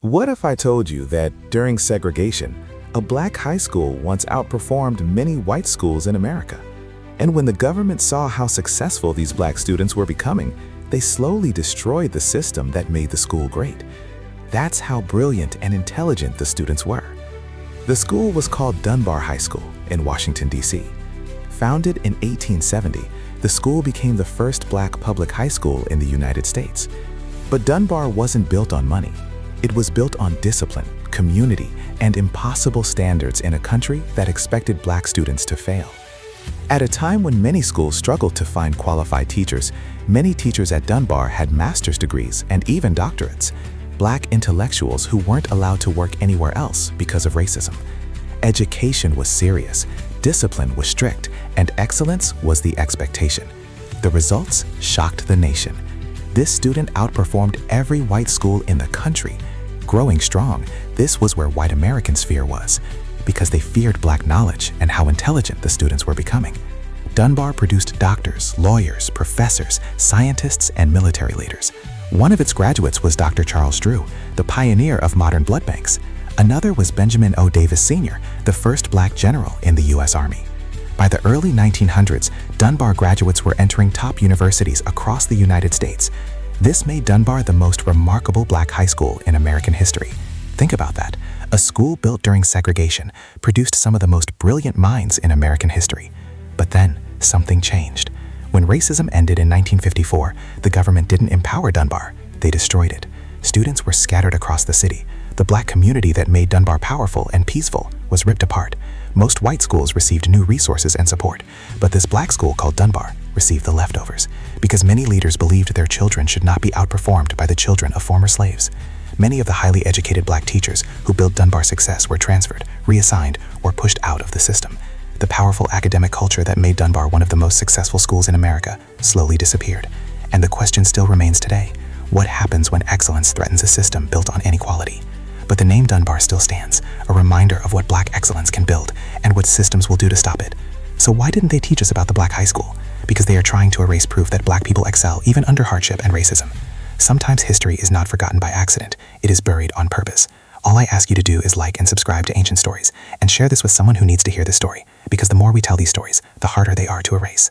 What if I told you that during segregation, a black high school once outperformed many white schools in America? And when the government saw how successful these black students were becoming, they slowly destroyed the system that made the school great. That's how brilliant and intelligent the students were. The school was called Dunbar High School in Washington, D.C. Founded in 1870, the school became the first black public high school in the United States. But Dunbar wasn't built on money. It was built on discipline, community, and impossible standards in a country that expected black students to fail. At a time when many schools struggled to find qualified teachers, many teachers at Dunbar had master's degrees and even doctorates, black intellectuals who weren't allowed to work anywhere else because of racism. Education was serious, discipline was strict, and excellence was the expectation. The results shocked the nation. This student outperformed every white school in the country. Growing strong, this was where white Americans' fear was, because they feared black knowledge and how intelligent the students were becoming. Dunbar produced doctors, lawyers, professors, scientists, and military leaders. One of its graduates was Dr. Charles Drew, the pioneer of modern blood banks. Another was Benjamin O. Davis Sr., the first black general in the U.S. Army. By the early 1900s, Dunbar graduates were entering top universities across the United States. This made Dunbar the most remarkable black high school in American history. Think about that. A school built during segregation produced some of the most brilliant minds in American history. But then, something changed. When racism ended in 1954, the government didn't empower Dunbar. They destroyed it. Students were scattered across the city. The black community that made Dunbar powerful and peaceful was ripped apart. Most white schools received new resources and support, but this black school called Dunbar received the leftovers because many leaders believed their children should not be outperformed by the children of former slaves. Many of the highly educated black teachers who built Dunbar's success were transferred, reassigned, or pushed out of the system. The powerful academic culture that made Dunbar one of the most successful schools in America slowly disappeared. And the question still remains today: what happens when excellence threatens a system built on inequality? But the name Dunbar still stands, a reminder of what black excellence can build and what systems will do to stop it. So why didn't they teach us about the black high school? Because they are trying to erase proof that black people excel even under hardship and racism. Sometimes history is not forgotten by accident, it is buried on purpose. All I ask you to do is like and subscribe to Ancient Stories and share this with someone who needs to hear this story, because the more we tell these stories, the harder they are to erase.